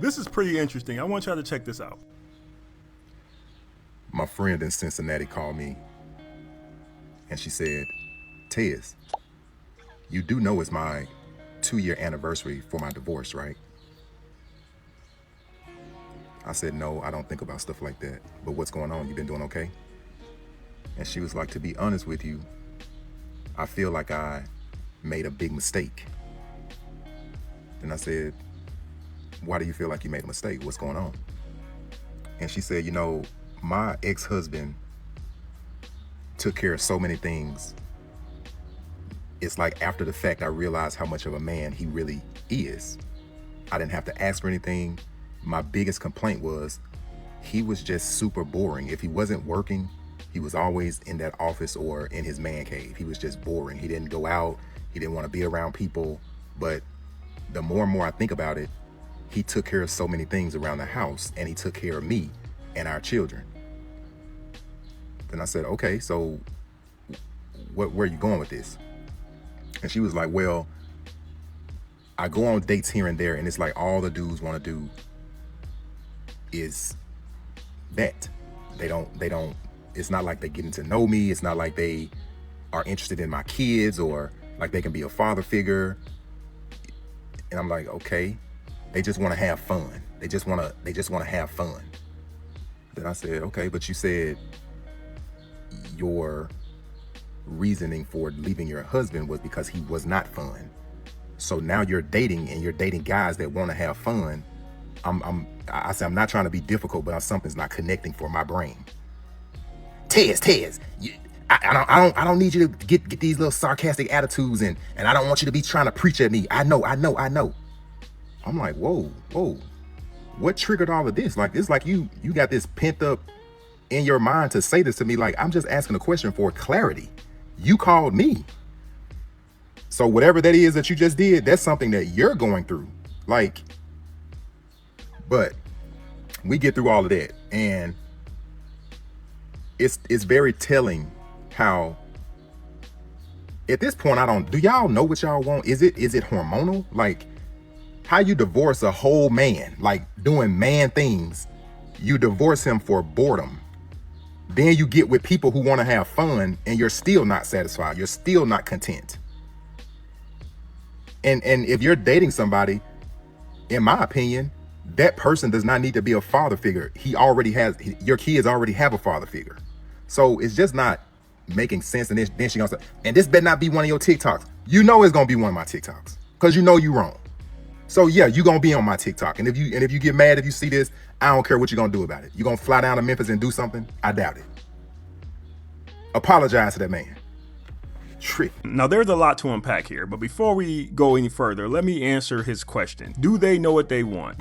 This is pretty interesting. I want y'all to check this out. My friend in Cincinnati called me and she said, Tez, you do know it's my 2-year anniversary for my divorce, right? I said, no, I don't think about stuff like that. But what's going on? You been doing okay? And she was like, to be honest with you, I feel like I made a big mistake. And I said, why do you feel like you made a mistake? What's going on? And she said, you know, my ex-husband took care of so many things. It's like after the fact, I realized how much of a man he really is. I didn't have to ask for anything. My biggest complaint was he was just super boring. If he wasn't working, he was always in that office or in his man cave. He was just boring. He didn't go out. He didn't want to be around people. But the more and more I think about it, he took care of so many things around the house, and he took care of me and our children. Then I said, okay, so where are you going with this? And she was like, well, I go on dates here and there, and it's like all the dudes want to do is that. They don't, it's not like they're getting to know me. It's not like they are interested in my kids or like they can be a father figure. And I'm like, okay, they just want to have fun. They just want to have fun. Then I said, okay, but you said your reasoning for leaving your husband was because he was not fun. So now you're dating and you're dating guys that want to have fun. I said, I'm not trying to be difficult, but something's not connecting for my brain. Tez, I don't need you to get these little sarcastic attitudes and I don't want you to be trying to preach at me. I know. I'm like, whoa. What triggered all of this? Like, it's like you got this pent up in your mind to say this to me. Like, I'm just asking a question for clarity. You called me. So whatever that is that you just did, that's something that you're going through. Like, but we get through all of that. And it's very telling how at this point, do y'all know what y'all want? Is it hormonal? Like, how you divorce a whole man, like doing man things, you divorce him for boredom. Then you get with people who want to have fun and you're still not satisfied. You're still not content. And if you're dating somebody, in my opinion, that person does not need to be a father figure. Your kids already have a father figure. So it's just not making sense. And then she gonna say, and this better not be one of your TikToks. You know it's gonna be one of my TikToks because you know you wrong. So yeah, you gonna be on my TikTok. And if you get mad if you see this, I don't care what you're gonna do about it. You gonna fly down to Memphis and do something? I doubt it. Apologize to that man. Trick. Now there's a lot to unpack here, but before we go any further, let me answer his question. Do they know what they want?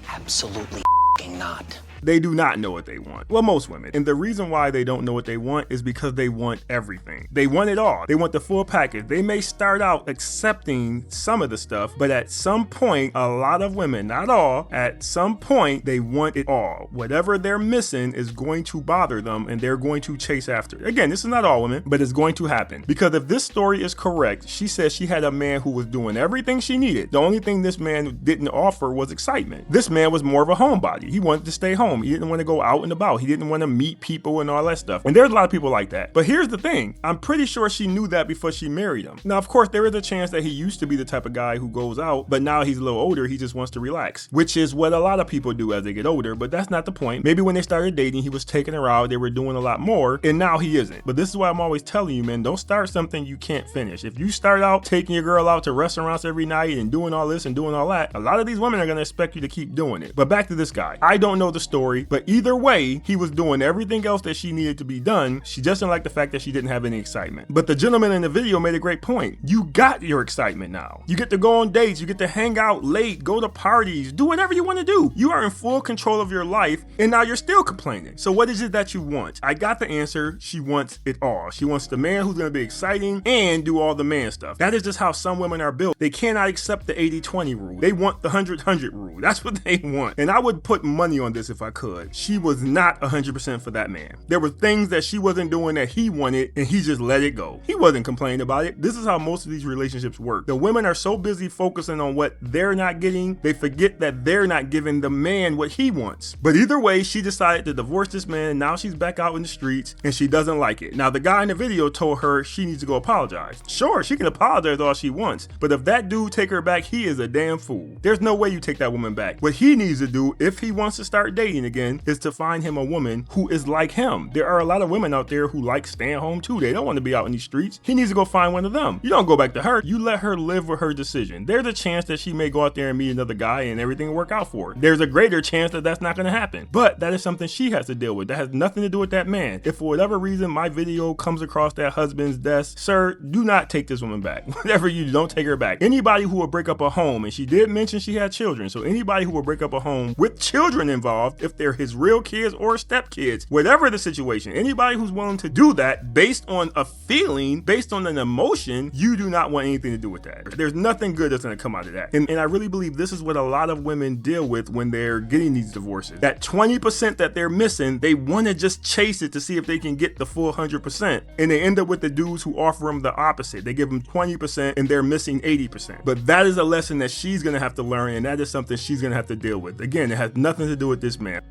Absolutely not. They do not know what they want. Well, most women. And the reason why they don't know what they want is because they want everything. They want it all. They want the full package. They may start out accepting some of the stuff, but at some point, a lot of women, not all, at some point, they want it all. Whatever they're missing is going to bother them and they're going to chase after it. Again, this is not all women, but it's going to happen. Because if this story is correct, she says she had a man who was doing everything she needed. The only thing this man didn't offer was excitement. This man was more of a homebody. He wanted to stay home. He didn't want to go out and about. He didn't want to meet people and all that stuff. And there's a lot of people like that. But here's the thing. I'm pretty sure she knew that before she married him. Now, of course, there is a chance that he used to be the type of guy who goes out, but now he's a little older. He just wants to relax, which is what a lot of people do as they get older. But that's not the point. Maybe when they started dating, he was taking her out. They were doing a lot more, and now he isn't. But this is why I'm always telling you, man, don't start something you can't finish. If you start out taking your girl out to restaurants every night and doing all this and doing all that, a lot of these women are going to expect you to keep doing it. But back to this guy. I don't know the story, but either way, he was doing everything else that she needed to be done. She just didn't like the fact that she didn't have any excitement. But the gentleman in the video made a great point. You got your excitement now. You get to go on dates. You get to hang out late, go to parties, do whatever you want to do. You are in full control of your life, and now you're still complaining. So what is it that you want? I got the answer. She wants it all. She wants the man who's going to be exciting and do all the man stuff. That is just how some women are built. They cannot accept the 80-20 rule. They want the 100-100 rule. That's what they want. And I would put money on this if I I could. She was not 100% for that man. There were things that she wasn't doing that he wanted, and he just let it go. He wasn't complaining about it. This is how most of these relationships work. The women are so busy focusing on what they're not getting, they forget that they're not giving the man what he wants. But either way, she decided to divorce this man, and now she's back out in the streets, and she doesn't like it. Now, the guy in the video told her she needs to go apologize. Sure, she can apologize all she wants, but if that dude take her back, he is a damn fool. There's no way you take that woman back. What he needs to do, if he wants to start dating again, is to find him a woman who is like him. There are a lot of women out there who like staying home too. They don't want to be out in these streets. He needs to go find one of them. You don't go back to her. You let her live with her decision. There's a chance that she may go out there and meet another guy and everything will work out for her. There's a greater chance that that's not going to happen. But that is something she has to deal with. That has nothing to do with that man. If for whatever reason my video comes across that husband's desk, sir, do not take this woman back. Whatever you do, don't take her back. Anybody who will break up a home, and she did mention she had children, so anybody who will break up a home with children involved, if they're his real kids or stepkids, whatever the situation, anybody who's willing to do that based on a feeling, based on an emotion, you do not want anything to do with that. There's nothing good that's going to come out of that. And I really believe this is what a lot of women deal with when they're getting these divorces. That 20% that they're missing, they want to just chase it to see if they can get the full 100%. And they end up with the dudes who offer them the opposite. They give them 20% and they're missing 80%. But that is a lesson that she's going to have to learn, and that is something she's going to have to deal with. Again, it has nothing to do with this man.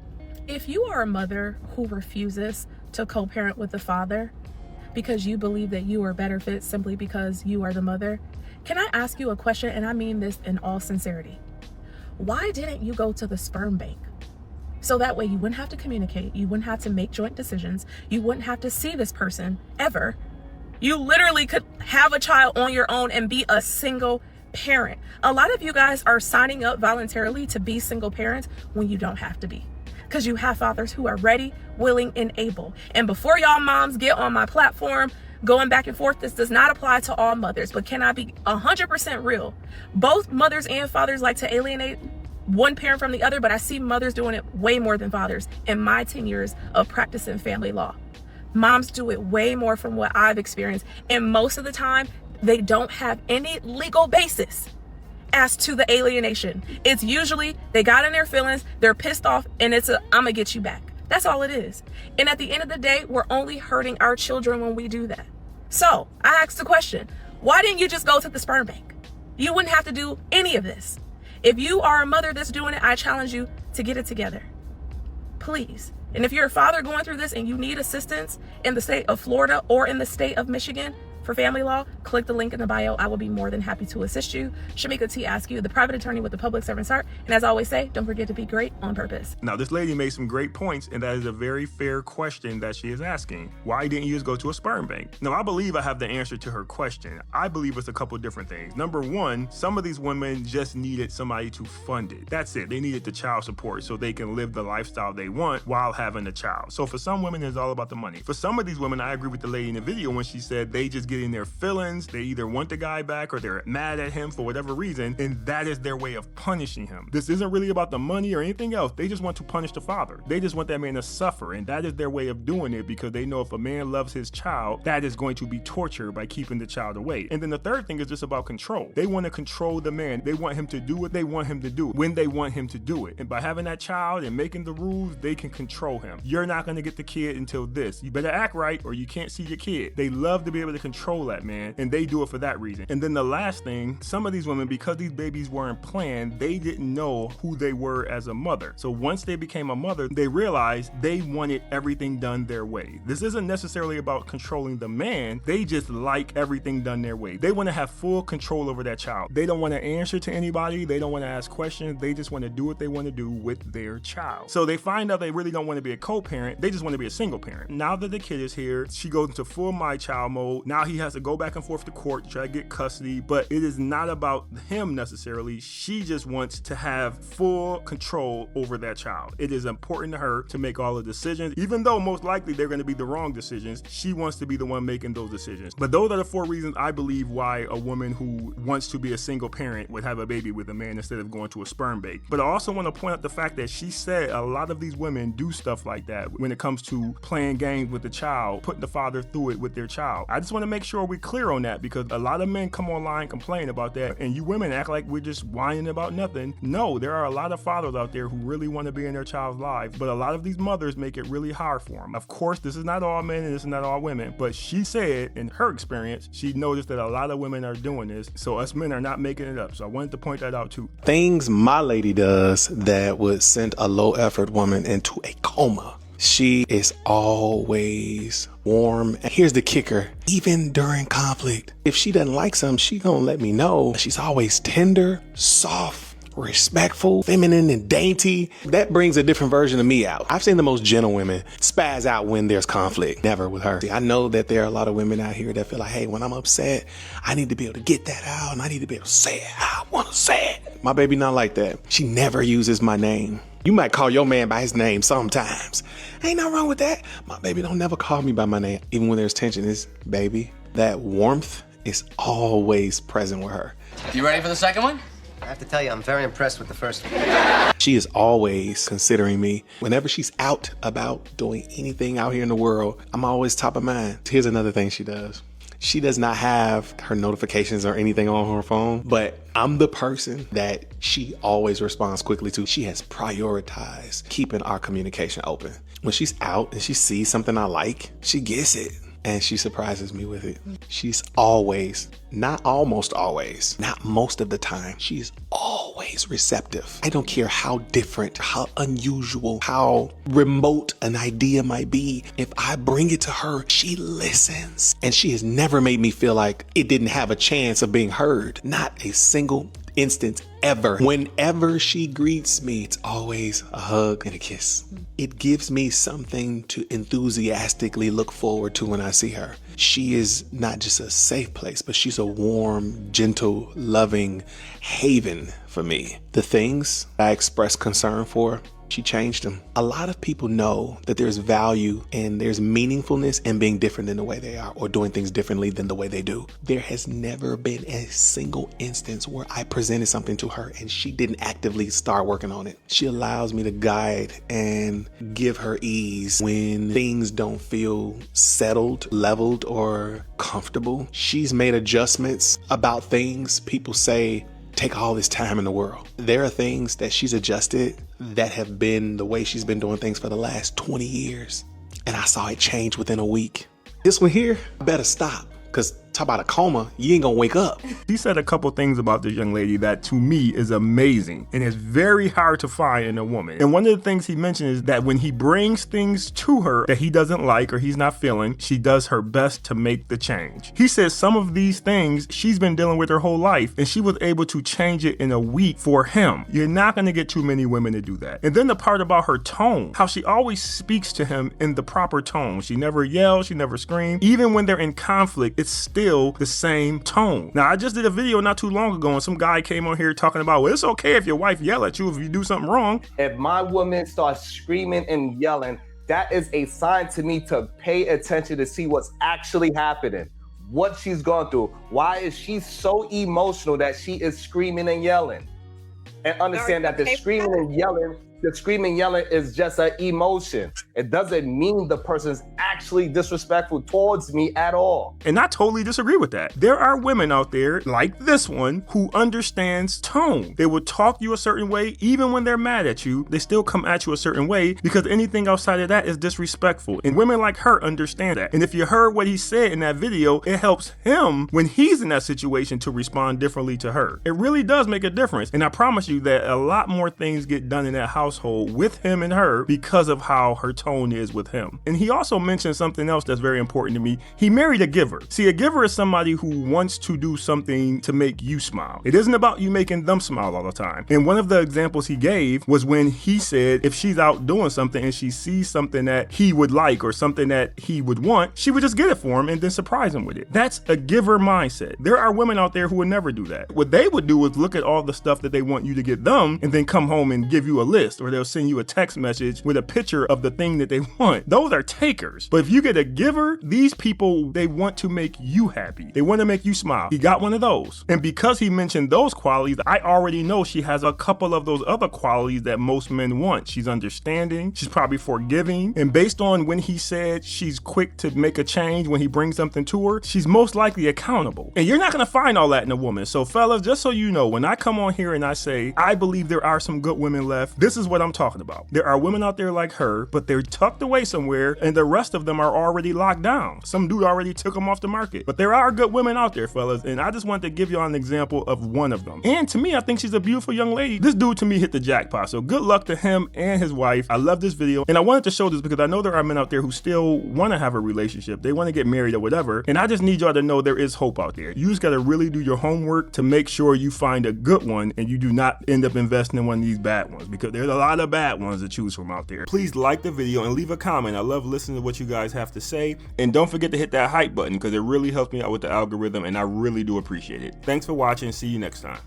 If you are a mother who refuses to co-parent with the father because you believe that you are better fit simply because you are the mother, can I ask you a question, and I mean this in all sincerity? Why didn't you go to the sperm bank? So that way you wouldn't have to communicate, you wouldn't have to make joint decisions, you wouldn't have to see this person ever. You literally could have a child on your own and be a single parent. A lot of you guys are signing up voluntarily to be single parents when you don't have to be, because you have fathers who are ready, willing, and able. And before y'all moms get on my platform going back and forth, this does not apply to all mothers, but can I be 100% real? Both mothers and fathers like to alienate one parent from the other, but I see mothers doing it way more than fathers in my 10 years of practicing family law. Moms do it way more from what I've experienced, and most of the time they don't have any legal basis as to the alienation. It's usually they got in their feelings, they're pissed off, and it's a I'm gonna get you back. That's all it is. And at the end of the day, we're only hurting our children when we do that. So I asked the question, why didn't you just go to the sperm bank? You wouldn't have to do any of this. If you are a mother that's doing it, I challenge you to get it together, please. And if you're a father going through this and you need assistance in the state of Florida or in the state of Michigan for family law, click the link in the bio. I will be more than happy to assist you. Shamika T. Askew, the private attorney with the public servant's heart. And as I always say, don't forget to be great on purpose. Now, this lady made some great points, and that is a very fair question that she is asking. Why didn't you just go to a sperm bank? Now, I believe I have the answer to her question. I believe it's a couple different things. Number one, some of these women just needed somebody to fund it. That's it. They needed the child support so they can live the lifestyle they want while having a child. So for some women, it's all about the money. For some of these women, I agree with the lady in the video when she said they just get in their feelings. They either want the guy back or they're mad at him for whatever reason, and that is their way of punishing him. This isn't really about the money or anything else. They just want to punish the father. They just want that man to suffer, and that is their way of doing it because they know if a man loves his child, that is going to be torture by keeping the child away. And then the third thing is just about control. They want to control the man. They want him to do what they want him to do when they want him to do it. And by having that child and making the rules, they can control him. You're not going to get the kid until this. You better act right or you can't see your kid. They love to be able to control that man, and they do it for that reason. And then the last thing, some of these women, because these babies weren't planned, they didn't know who they were as a mother. So once they became a mother, they realized they wanted everything done their way. This isn't necessarily about controlling the man. They just like everything done their way. They want to have full control over that child. They don't want to answer to anybody. They don't want to ask questions. They just want to do what they want to do with their child. So they find out they really don't want to be a co-parent. They just want to be a single parent. Now that the kid is here, she goes into full my child mode. Now he has to go back and forth to court to try to get custody, but it is not about him necessarily. She just wants to have full control over that child. It is important to her to make all the decisions, even though most likely they're going to be the wrong decisions. She wants to be the one making those decisions. But those are the 4 reasons I believe why a woman who wants to be a single parent would have a baby with a man instead of going to a sperm bank. But I also want to point out the fact that she said a lot of these women do stuff like that when it comes to playing games with the child, putting the father through it with their child. I just want to make sure we're clear on that, because a lot of men come online and complain about that, and you women act like we're just whining about nothing. No, there are a lot of fathers out there who really want to be in their child's lives, but a lot of these mothers make it really hard for them. Of course, this is not all men and this is not all women, but she said in her experience, she noticed that a lot of women are doing this, so us men are not making it up. So I wanted to point that out too. Things my lady does that would send a low effort woman into a coma. She is always warm. And here's the kicker, even during conflict, if she doesn't like something, she gonna let me know. She's always tender, soft, respectful, feminine, and dainty. That brings a different version of me out. I've seen the most gentle women spaz out when there's conflict. Never with her. See, I know that there are a lot of women out here that feel like, hey, when I'm upset, I need to be able to get that out and I need to be able to say it how I want to say it. My baby not like that. She never uses my name. You might call your man by his name sometimes. Ain't nothing wrong with that. My baby don't never call me by my name. Even when there's tension, it's baby. That warmth is always present with her. You ready for the second one? I have to tell you, I'm very impressed with the first one. She is always considering me. Whenever she's out about doing anything out here in the world, I'm always top of mind. Here's another thing she does. She does not have her notifications or anything on her phone, but I'm the person that she always responds quickly to. She has prioritized keeping our communication open. When she's out and she sees something I like, she gets it. And she surprises me with it. She's always, not almost always, not most of the time, she's always receptive. I don't care how different, how unusual, how remote an idea might be. If I bring it to her, she listens. And she has never made me feel like it didn't have a chance of being heard. Not a single instance ever. Whenever she greets me, it's always a hug and a kiss. It gives me something to enthusiastically look forward to when I see her. She is not just a safe place, but she's a warm, gentle, loving haven for me. The things I express concern for, she changed them. A lot of people know that there's value and there's meaningfulness in being different than the way they are or doing things differently than the way they do. There has never been a single instance where I presented something to her and she didn't actively start working on it. She allows me to guide and give her ease when things don't feel settled, leveled, or comfortable. She's made adjustments about things people say take all this time in the world. There are things that she's adjusted that have been the way she's been doing things for the last 20 years. And I saw it change within a week. This one here, I better stop. Because talk about a coma, you ain't gonna wake up. She said a couple things about this young lady that to me is amazing and is very hard to find in a woman. And one of the things he mentioned is that when he brings things to her that he doesn't like or he's not feeling, she does her best to make the change. He says some of these things she's been dealing with her whole life and she was able to change it in a week for him. You're not gonna get too many women to do that. And then the part about her tone, how she always speaks to him in the proper tone. She never yells, she never screams. Even when they're in conflict, it's still the same tone. Now, I just did a video not too long ago and some guy came on here talking about, well, it's okay if your wife yell at you if you do something wrong. If my woman starts screaming and yelling, that is a sign to me to pay attention to see what's actually happening, what she's going through. Why is she so emotional that she is screaming and yelling? And understand that the screaming and yelling is just an emotion. It doesn't mean the person's actually disrespectful towards me at all. And I totally disagree with that. There are women out there like this one who understands tone. They will talk to you a certain way, even when they're mad at you, they still come at you a certain way because anything outside of that is disrespectful. And women like her understand that. And if you heard what he said in that video, it helps him when he's in that situation to respond differently to her. It really does make a difference. And I promise you that a lot more things get done in that household with him and her because of how her tone is with him. And he also mentioned something else that's very important to me. He married a giver. See, a giver is somebody who wants to do something to make you smile. It isn't about you making them smile all the time. And one of the examples he gave was when he said if she's out doing something and she sees something that he would like or something that he would want, she would just get it for him and then surprise him with it. That's a giver mindset. There are women out there who would never do that. What they would do is look at all the stuff that they want you to get them and then come home and give you a list. text, or they'll send you a text message with a picture of the thing that they want. Those are takers. But if you get a giver, these people, they want to make you happy. They want to make you smile. He got one of those. And because he mentioned those qualities, I already know she has a couple of those other qualities that most men want. She's understanding. She's probably forgiving. And based on when he said she's quick to make a change when he brings something to her, she's most likely accountable. And you're not going to find all that in a woman. So fellas, just so you know, when I come on here and I say, I believe there are some good women left, this is what I'm talking about. There are women out there like her, but they're tucked away somewhere and the rest of them are already locked down. Some dude already took them off the market. But there are good women out there, fellas, and I just wanted to give y'all an example of one of them. And to me, I think she's a beautiful young lady. This dude to me hit the jackpot. So good luck to him and his wife. I love this video, and I wanted to show this because I know there are men out there who still want to have a relationship. They want to get married or whatever, and I just need y'all to know there is hope out there. You just got to really do your homework to make sure you find a good one and you do not end up investing in one of these bad ones, because there's a lot of bad ones to choose from out there. Please like the video and leave a comment. I love listening to what you guys have to say, and don't forget to hit that hype button because it really helps me out with the algorithm, and I really do appreciate it. Thanks for watching. See you next time.